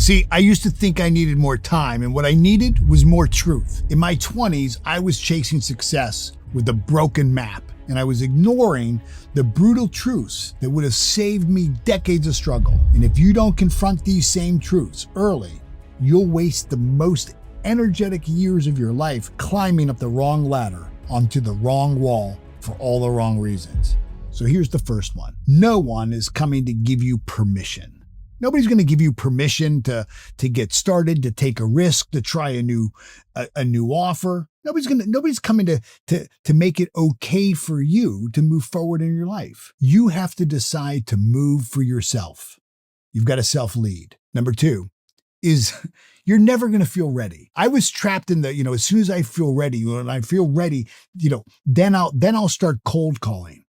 See, I used to think I needed more time, and what I needed was more truth. In my 20s, I was chasing success with a broken map, and I was ignoring the brutal truths that would have saved me decades of struggle. And if you don't confront these same truths early, you'll waste the most energetic years of your life climbing up the wrong ladder onto the wrong wall for all the wrong reasons. So here's the first one. No one is coming to give you permission. Nobody's going to give you permission to get started, to take a risk, to try a new offer. Nobody's coming to make it okay for you to move forward in your life. You have to decide to move for yourself. You've got to self-lead. Number 2 is you're never going to feel ready. I was trapped in the, as soon as I feel ready, when I feel ready, then I'll start cold calling.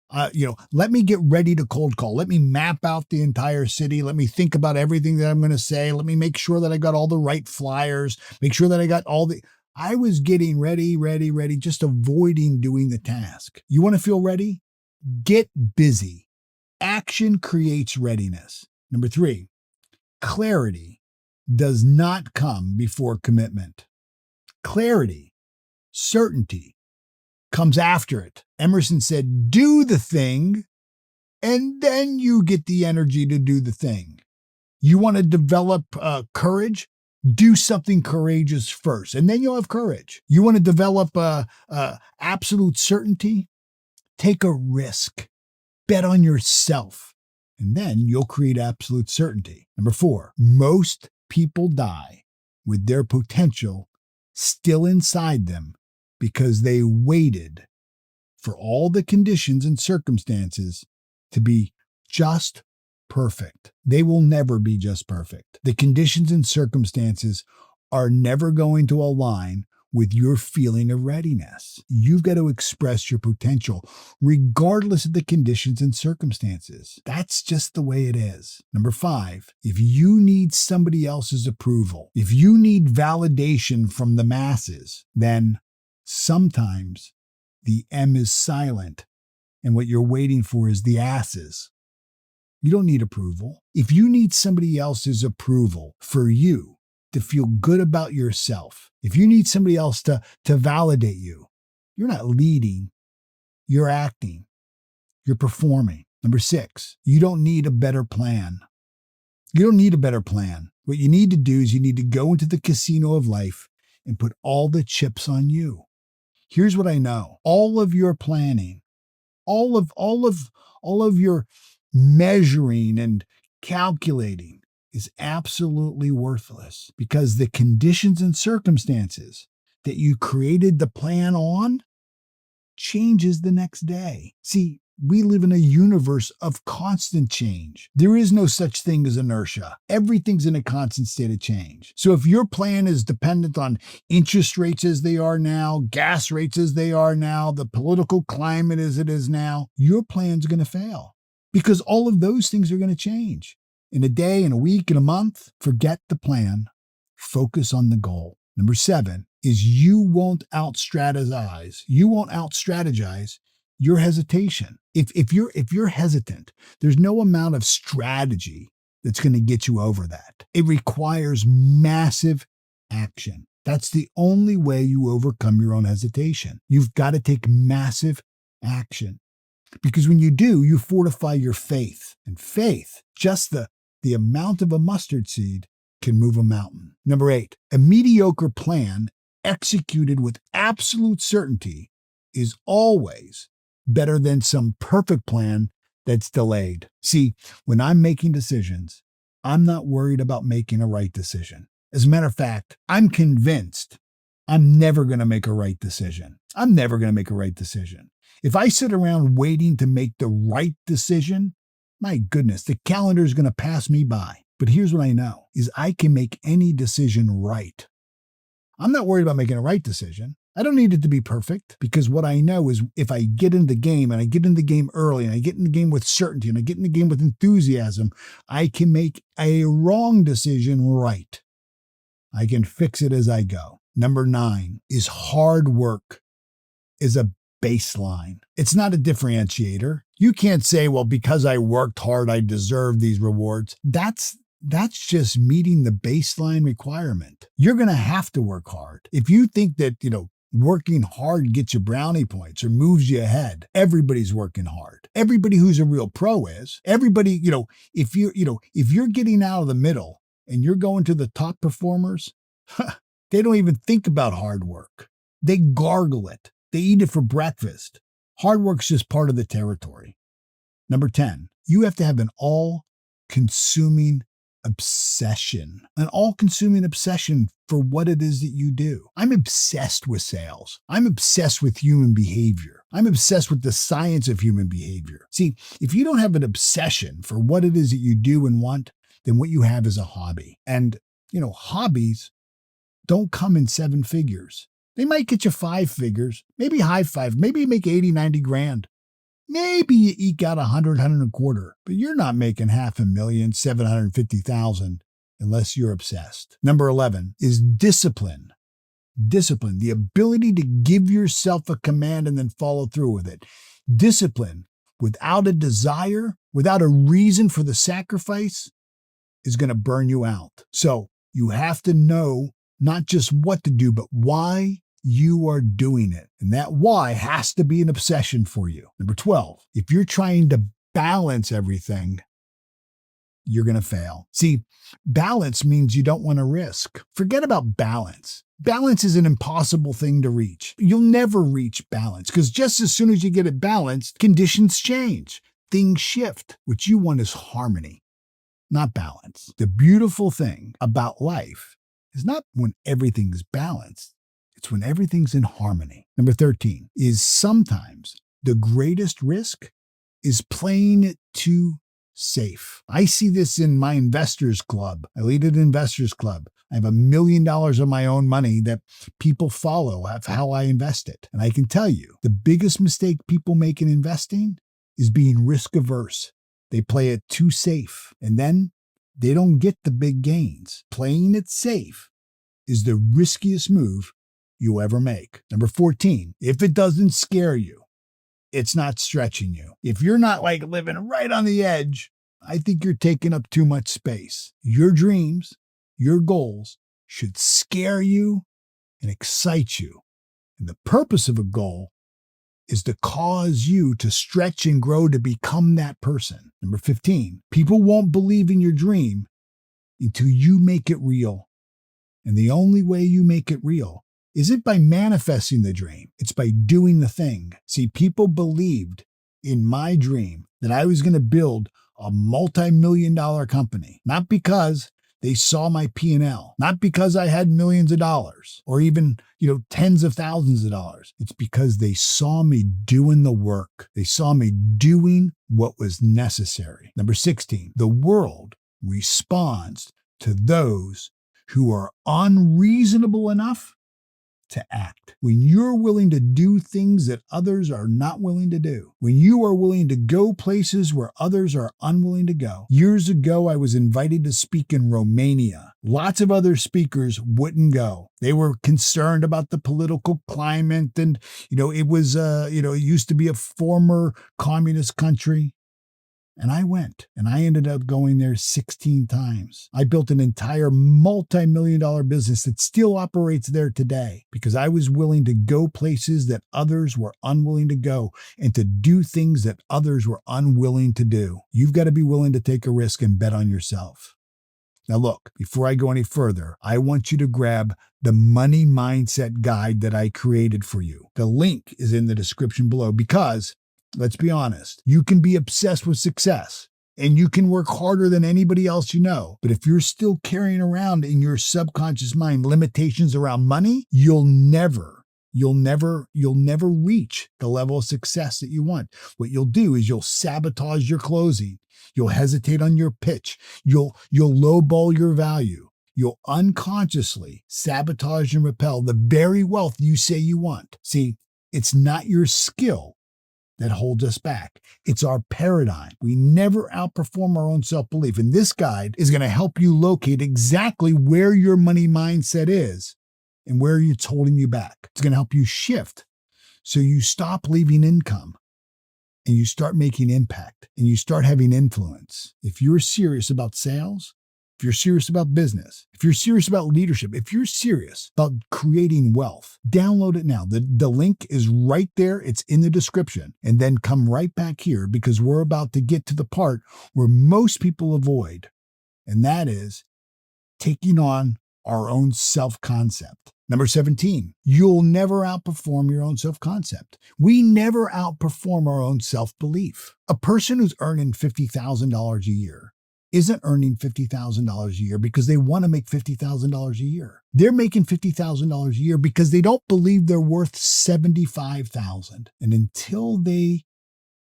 Let me get ready to cold call. Let me map out the entire city. Let me think about everything that I'm going to say. Let me make sure that I got all the right flyers. Make sure that I got I was getting ready, just avoiding doing the task. You want to feel ready? Get busy. Action creates readiness. Number 3, clarity does not come before commitment. Clarity, certainty, comes after it. Emerson said, do the thing, and then you get the energy to do the thing. You want to develop courage? Do something courageous first, and then you'll have courage. You want to develop absolute certainty? Take a risk. Bet on yourself, and then you'll create absolute certainty. Number 4, most people die with their potential still inside them because they waited for all the conditions and circumstances to be just perfect. They will never be just perfect. The conditions and circumstances are never going to align with your feeling of readiness. You've got to express your potential regardless of the conditions and circumstances. That's just the way it is. Number 5, if you need somebody else's approval, if you need validation from the masses, then sometimes the M is silent, and what you're waiting for is the S's. You don't need approval. If you need somebody else's approval for you to feel good about yourself, if you need somebody else to validate you, you're not leading, you're acting, you're performing. Number 6, you don't need a better plan. You don't need a better plan. What you need to do is you need to go into the casino of life and put all the chips on you. Here's what I know. All of your planning, all of your measuring and calculating is absolutely worthless, because the conditions and circumstances that you created the plan on changes the next day. See, we live in a universe of constant change. There is no such thing as inertia. Everything's in a constant state of change. So if your plan is dependent on interest rates as they are now, gas rates as they are now, the political climate as it is now, your plan's going to fail, because all of those things are going to change. In a day, in a week, in a month, forget the plan. Focus on the goal. Number 7 is you won't out-strategize your hesitation. If you're hesitant, there's no amount of strategy that's going to get you over that. It requires massive action. That's the only way you overcome your own hesitation. You've got to take massive action, because when you do, you fortify your faith. And faith, just the amount of a mustard seed, can move a mountain. Number 8, a mediocre plan executed with absolute certainty is always better than some perfect plan that's delayed. See, when I'm making decisions, I'm not worried about making a right decision. As a matter of fact, I'm convinced I'm never going to make a right decision. If I sit around waiting to make the right decision, my goodness, the calendar is going to pass me by. But here's what I know, is I can make any decision right. I'm not worried about making a right decision. I don't need it to be perfect, because what I know is if I get in the game, and I get in the game early, and I get in the game with certainty, and I get in the game with enthusiasm, I can make a wrong decision right. I can fix it as I go. Number 9 is hard work is a baseline. It's not a differentiator. You can't say, well, because I worked hard, I deserve these rewards. That's that's just meeting the baseline requirement. You're going to have to work hard. If you think that, working hard gets you brownie points or moves you ahead, everybody's working hard. Everybody who's a real pro is. Everybody, if you're getting out of the middle and you're going to the top performers, they don't even think about hard work. They gargle it. They eat it for breakfast. Hard work's just part of the territory. Number 10, you have to have an all-consuming obsession, for what it is that you do. I'm obsessed with sales. I'm obsessed with human behavior. I'm obsessed with the science of human behavior. See, if you don't have an obsession for what it is that you do and want, then what you have is a hobby. And, hobbies don't come in 7 figures. They might get you 5 figures, maybe high 5, maybe you make 80, 90 grand. Maybe you eke out 100, 125, but you're not making $500,000, 750,000 unless you're obsessed. Number 11 is discipline. Discipline, the ability to give yourself a command and then follow through with it. Discipline without a desire, without a reason for the sacrifice, is going to burn you out. So you have to know not just what to do, but why you are doing it. And that why has to be an obsession for you. Number 12, if you're trying to balance everything, you're going to fail. See, balance means you don't want to risk. Forget about balance. Balance is an impossible thing to reach. You'll never reach balance because just as soon as you get it balanced, conditions change. Things shift. What you want is harmony, not balance. The beautiful thing about life is not when everything's balanced. It's when everything's in harmony. Number 13 is sometimes the greatest risk is playing it too safe. I see this in my investors club. I lead an investors club. I have $1 million of my own money that people follow of how I invest it. And I can tell you, the biggest mistake people make in investing is being risk averse. They play it too safe, and then they don't get the big gains. Playing it safe is the riskiest move you ever make. Number 14, if it doesn't scare you, it's not stretching you. If you're not living right on the edge, I think you're taking up too much space. Your dreams, your goals should scare you and excite you. And the purpose of a goal is to cause you to stretch and grow to become that person. Number 15, people won't believe in your dream until you make it real. And the only way you make it real isn't by manifesting the dream. It's by doing the thing. See, people believed in my dream that I was going to build a multi-million-dollar company, not because they saw my P&L, not because I had millions of dollars or even, tens of thousands of dollars. It's because they saw me doing the work. They saw me doing what was necessary. Number 16, the world responds to those who are unreasonable enough to act. When you're willing to do things that others are not willing to do, when you are willing to go places where others are unwilling to go. Years ago, I was invited to speak in Romania. Lots of other speakers wouldn't go. They were concerned about the political climate and, it was, it used to be a former communist country. And I went, and I ended up going there 16 times. I built an entire multi-million-dollar business that still operates there today because I was willing to go places that others were unwilling to go and to do things that others were unwilling to do. You've got to be willing to take a risk and bet on yourself. Now look, before I go any further, I want you to grab the money mindset guide that I created for you. The link is in the description below because let's be honest, you can be obsessed with success and you can work harder than anybody else you know. But if you're still carrying around in your subconscious mind limitations around money, you'll never reach the level of success that you want. What you'll do is you'll sabotage your closing. You'll hesitate on your pitch. You'll lowball your value. You'll unconsciously sabotage and repel the very wealth you say you want. See, it's not your skill that holds us back. It's our paradigm. We never outperform our own self-belief. And this guide is going to help you locate exactly where your money mindset is and where it's holding you back. It's going to help you shift so you stop leaving income and you start making impact and you start having influence. If you're serious about sales, if you're serious about business, if you're serious about leadership, if you're serious about creating wealth, download it now. The link is right there. It's in the description. And then come right back here because we're about to get to the part where most people avoid, and that is taking on our own self-concept. Number 17, you'll never outperform your own self-concept. We never outperform our own self-belief. A person who's earning $50,000 a year isn't earning $50,000 a year because they want to make $50,000 a year. They're making $50,000 a year because they don't believe they're worth $75,000. And until they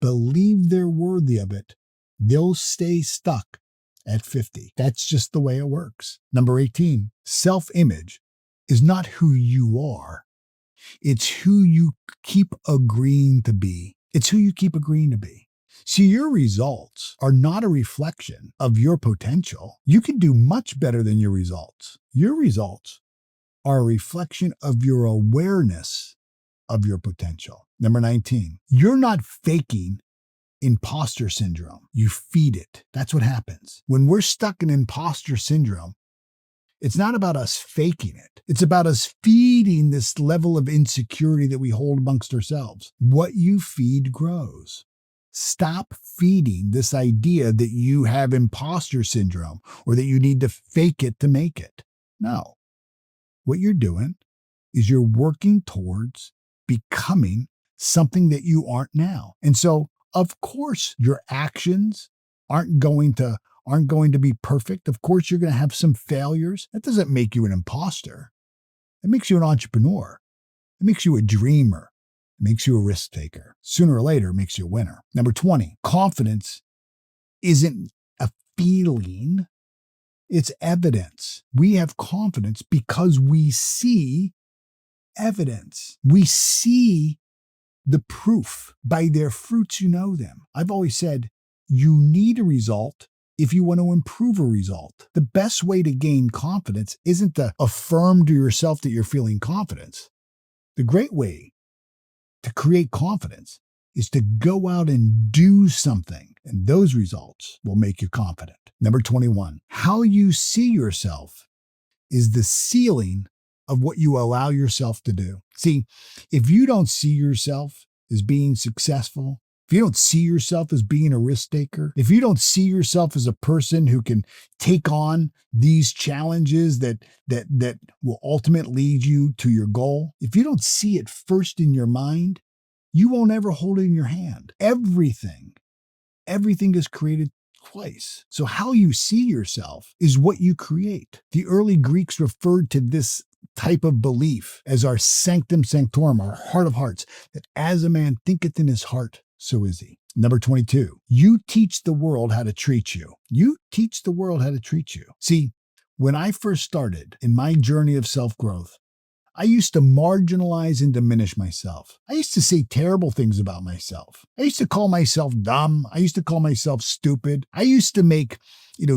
believe they're worthy of it, they'll stay stuck at 50. That's just the way it works. Number 18, self-image is not who you are. It's who you keep agreeing to be. It's who you keep agreeing to be. See, your results are not a reflection of your potential. You can do much better than your results. Your results are a reflection of your awareness of your potential. Number 19, you're not faking imposter syndrome. You feed it. That's what happens. When we're stuck in imposter syndrome, it's not about us faking it. It's about us feeding this level of insecurity that we hold amongst ourselves. What you feed grows. Stop feeding this idea that you have imposter syndrome or that you need to fake it to make it. No. What you're doing is you're working towards becoming something that you aren't now. And so, of course, your actions aren't going to be perfect. Of course, you're going to have some failures. That doesn't make you an imposter. It makes you an entrepreneur. It makes you a dreamer. It makes you a risk taker. Sooner or later, it makes you a winner. Number 20, confidence isn't a feeling. It's evidence. We have confidence because we see evidence. We see the proof. By their fruits you know them. I've always said, you need a result if you want to improve a result. The best way to gain confidence isn't to affirm to yourself that you're feeling confidence. The great way to create confidence is to go out and do something, and those results will make you confident. Number 21, how you see yourself is the ceiling of what you allow yourself to do. See, if you don't see yourself as being successful, if you don't see yourself as being a risk taker, if you don't see yourself as a person who can take on these challenges that will ultimately lead you to your goal, if you don't see it first in your mind, you won't ever hold it in your hand. Everything is created twice. So how you see yourself is what you create. The early Greeks referred to this type of belief as our sanctum sanctorum, our heart of hearts, that as a man thinketh in his heart, so is he. Number 22, you teach the world how to treat you. You teach the world how to treat you. See, when I first started in my journey of self-growth, I used to marginalize and diminish myself. I used to say terrible things about myself. I used to call myself dumb. I used to call myself stupid. I used to make,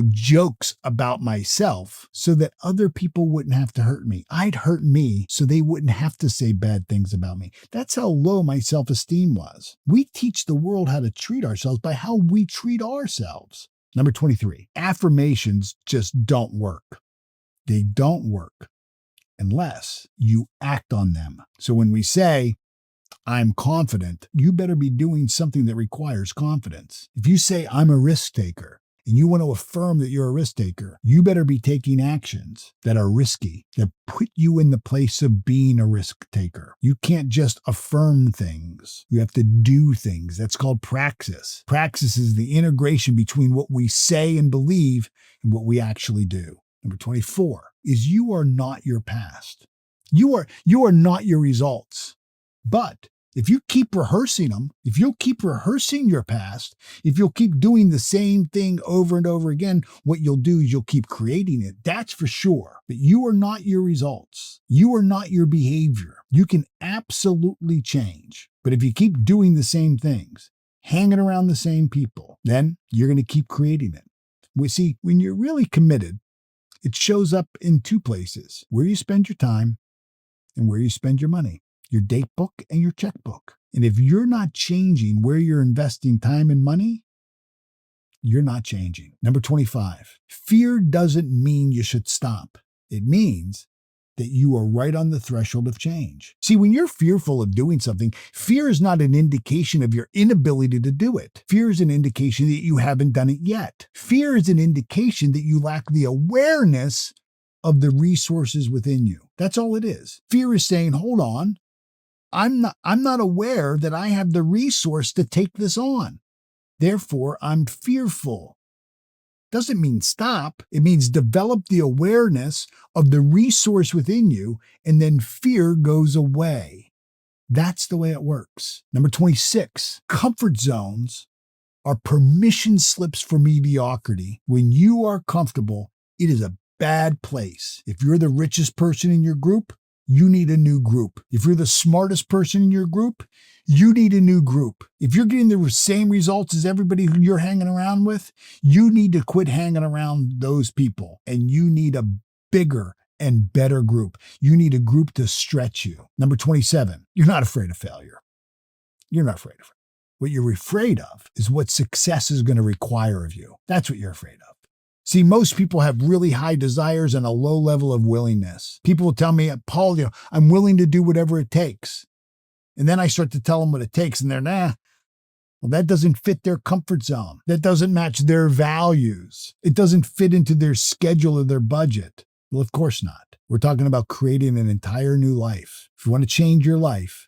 jokes about myself so that other people wouldn't have to hurt me. I'd hurt me so they wouldn't have to say bad things about me. That's how low my self-esteem was. We teach the world how to treat ourselves by how we treat ourselves. Number 23, affirmations just don't work. They don't work unless you act on them. So when we say, I'm confident, you better be doing something that requires confidence. If you say, I'm a risk taker, and you want to affirm that you're a risk taker, you better be taking actions that are risky, that put you in the place of being a risk taker. You can't just affirm things. You have to do things. That's called praxis. Praxis is the integration between what we say and believe and what we actually do. Number 24 is you are not your past. You are not your results. But if you keep rehearsing them, if you'll keep rehearsing your past, if you'll keep doing the same thing over and over again, what you'll do is you'll keep creating it. That's for sure. But you are not your results. You are not your behavior. You can absolutely change. But if you keep doing the same things, hanging around the same people, then you're going to keep creating it. We see, when you're really committed, it shows up in two places: where you spend your time and where you spend your money, your date book and your checkbook. And if you're not changing where you're investing time and money, you're not changing. Number 25, fear doesn't mean you should stop. It means that you are right on the threshold of change. See, when you're fearful of doing something, fear is not an indication of your inability to do it. Fear is an indication that you haven't done it yet. Fear is an indication that you lack the awareness of the resources within you. That's all it is. Fear is saying, hold on, I'm not aware that I have the resource to take this on. Therefore, I'm fearful. Doesn't mean stop. It means develop the awareness of the resource within you, and then fear goes away. That's the way it works. Number 26, comfort zones are permission slips for mediocrity. When you are comfortable, it is a bad place. If you're the richest person in your group, you need a new group. If you're the smartest person in your group, you need a new group. If you're getting the same results as everybody who you're hanging around with, you need to quit hanging around those people, and you need a bigger and better group. You need a group to stretch you. Number 27, you're not afraid of failure. You're not afraid of it. What you're afraid of is what success is going to require of you. That's what you're afraid of. See, most people have really high desires and a low level of willingness. People will tell me, Paul, I'm willing to do whatever it takes. And then I start to tell them what it takes, and they're, well, that doesn't fit their comfort zone. That doesn't match their values. It doesn't fit into their schedule or their budget. Well, of course not. We're talking about creating an entire new life. If you want to change your life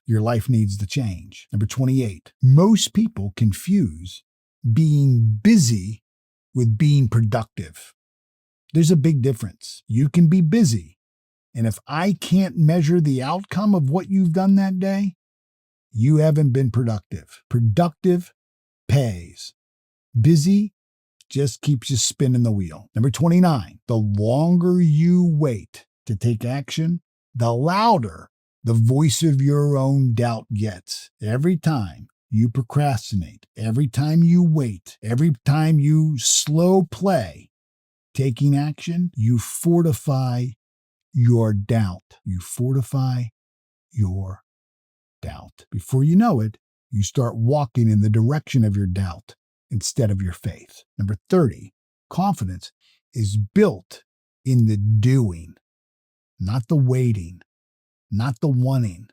needs to change. Number 28, most people confuse being busy with being productive. There's a big difference. You can be busy, and if I can't measure the outcome of what you've done that day, you haven't been productive. Productive pays. Busy just keeps you spinning the wheel. Number 29, the longer you wait to take action, the louder the voice of your own doubt gets. Every time you procrastinate, every time you wait, every time you slow play taking action, you fortify your doubt. You fortify your doubt. Before you know it, you start walking in the direction of your doubt instead of your faith. Number 30, confidence is built in the doing, not the waiting, not the wanting,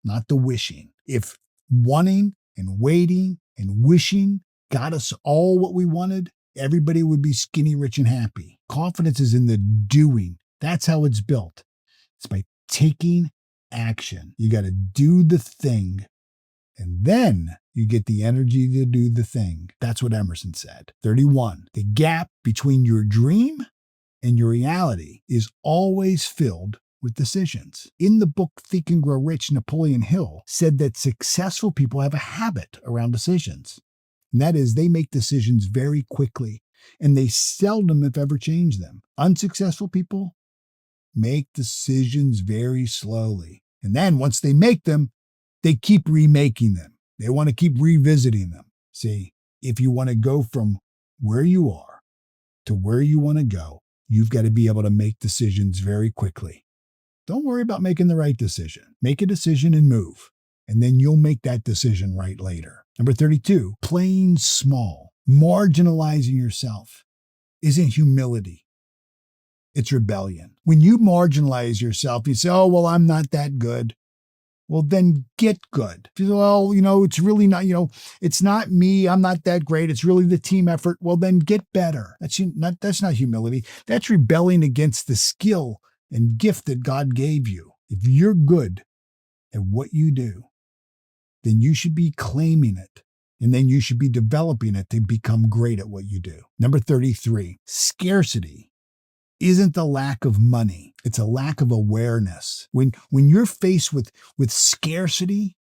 not the wishing. If wanting and waiting and wishing got us all what we wanted, everybody would be skinny, rich, and happy. Confidence is in the doing. That's how it's built. It's by taking action. You got to do the thing, and then you get the energy to do the thing. That's what Emerson said. 31, the gap between your dream and your reality is always filled with decisions. In the book Think and Grow Rich, Napoleon Hill said that successful people have a habit around decisions. And that is, they make decisions very quickly, and they seldom, if ever, change them. Unsuccessful people make decisions very slowly. And then once they make them, they keep remaking them. They want to keep revisiting them. See, if you want to go from where you are to where you want to go, you've got to be able to make decisions very quickly. Don't worry about making the right decision. Make a decision and move, and then you'll make that decision right later. Number 32, playing small, marginalizing yourself isn't humility. It's rebellion. When you marginalize yourself, you say, oh, well, I'm not that good. Well, then get good. Well, it's really not, it's not me. I'm not that great. It's really the team effort. Well, then get better. That's not humility. That's rebelling against the skill and gift that God gave you. If you're good at what you do, then you should be claiming it. And then you should be developing it to become great at what you do. Number 33, scarcity isn't the lack of money. It's a lack of awareness. When you're faced with scarcity,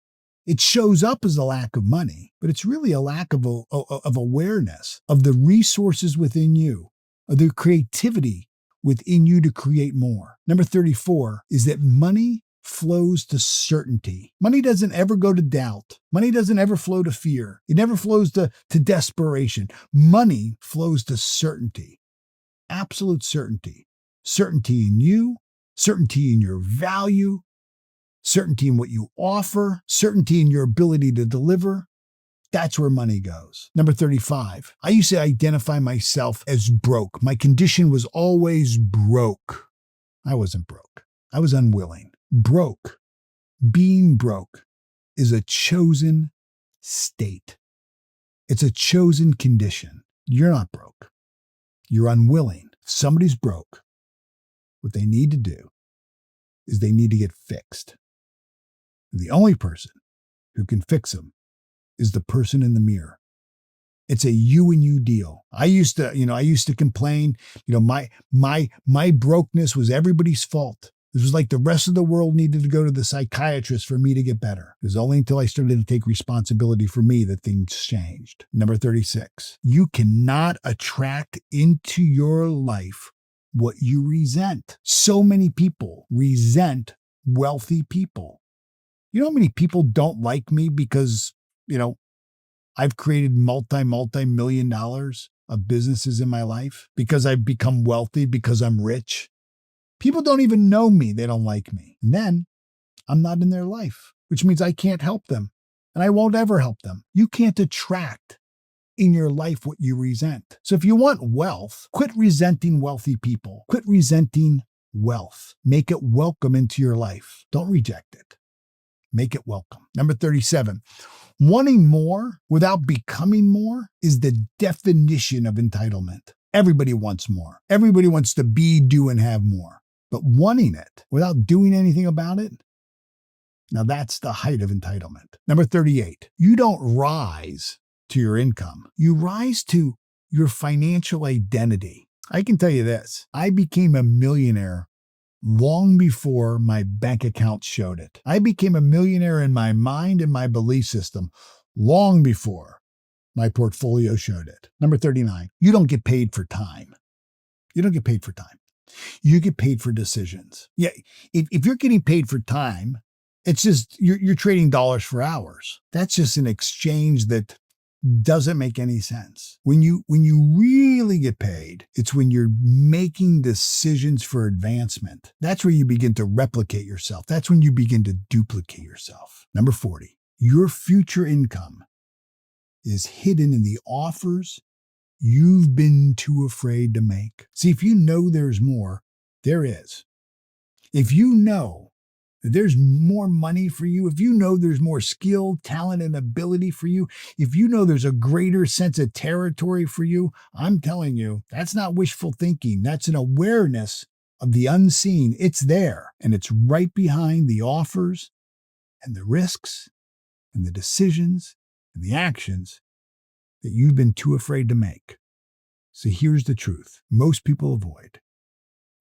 it shows up as a lack of money, but it's really a lack of awareness of the resources within you, of the creativity within you to create more. Number 34 is that money flows to certainty. Money doesn't ever go to doubt. Money doesn't ever flow to fear. It never flows to desperation. Money flows to certainty. Absolute certainty. Certainty in you, certainty in your value, certainty in what you offer, certainty in your ability to deliver, That's where money goes. Number 35. I used to identify myself as broke. My condition was always broke. I wasn't broke. I was unwilling. Broke. Being broke is a chosen state. It's a chosen condition. You're not broke. You're unwilling. If somebody's broke, what they need to do is they need to get fixed. And the only person who can fix them is the person in the mirror. It's a you and you deal. I used to complain, my brokenness was everybody's fault. It was like the rest of the world needed to go to the psychiatrist for me to get better. It was only until I started to take responsibility for me that things changed. Number 36. You cannot attract into your life what you resent. So many people resent wealthy people. You know how many people don't like me because, I've created multi-million dollars of businesses in my life because I've become wealthy, because I'm rich. People don't even know me. They don't like me. And then I'm not in their life, which means I can't help them and I won't ever help them. You can't attract in your life what you resent. So if you want wealth, quit resenting wealthy people. Quit resenting wealth. Make it welcome into your life. Don't reject it. Make it welcome. Number 37. Wanting more without becoming more is the definition of entitlement. Everybody wants more. Everybody wants to be, do, and have more. But wanting it without doing anything about it, now that's the height of entitlement. Number 38. You don't rise to your income. You rise to your financial identity. I can tell you this. I became a millionaire long before my bank account showed it. I became a millionaire in my mind and my belief system long before my portfolio showed it. Number 39. You don't get paid for time. You don't get paid for time. You get paid for decisions. Yeah, if you're getting paid for time, it's just you're trading dollars for hours. That's just an exchange that doesn't make any sense. When you really get paid, it's when you're making decisions for advancement. That's where you begin to replicate yourself. That's when you begin to duplicate yourself. Number 40. Your future income is hidden in the offers you've been too afraid to make. See, if you know there's more, there is. If you know that there's more money for you, if you know there's more skill, talent, and ability for you, if you know there's a greater sense of territory for you, I'm telling you, that's not wishful thinking. That's an awareness of the unseen. It's there, and it's right behind the offers and the risks and the decisions and the actions that you've been too afraid to make. So here's the truth. Most people avoid.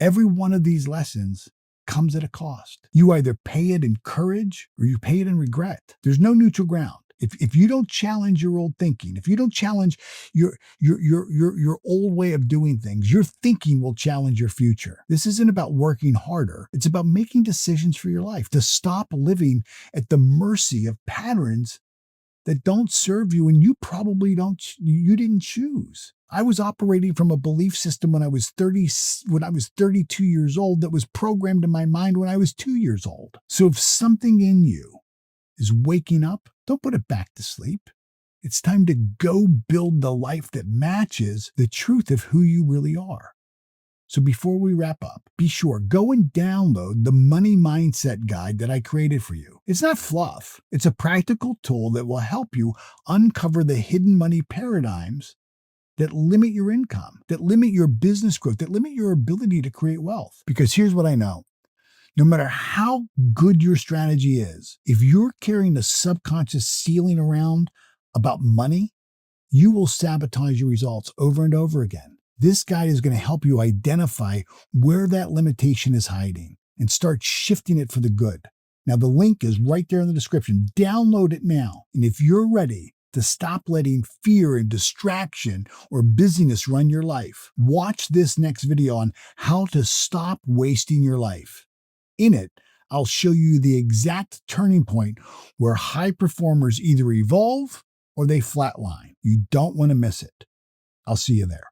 Every one of these lessons comes at a cost. You either pay it in courage or you pay it in regret. There's no neutral ground. If you don't challenge your old thinking, if you don't challenge your old way of doing things, your thinking will challenge your future. This isn't about working harder. It's about making decisions for your life, to stop living at the mercy of patterns that don't serve you and you probably didn't choose. I was operating from a belief system when I was 32 years old that was programmed in my mind when I was 2 years old. So if something in you is waking up, don't put it back to sleep. It's time to go build the life that matches the truth of who you really are. So before we wrap up, be sure, go and download the Money Mindset Guide that I created for you. It's not fluff. It's a practical tool that will help you uncover the hidden money paradigms that limit your income, that limit your business growth, that limit your ability to create wealth. Because here's what I know. No matter how good your strategy is, if you're carrying a subconscious ceiling around about money, you will sabotage your results over and over again. This guide is going to help you identify where that limitation is hiding and start shifting it for the good. Now, the link is right there in the description. Download it now. And if you're ready to stop letting fear and distraction or busyness run your life, watch this next video on how to stop wasting your life. In it, I'll show you the exact turning point where high performers either evolve or they flatline. You don't want to miss it. I'll see you there.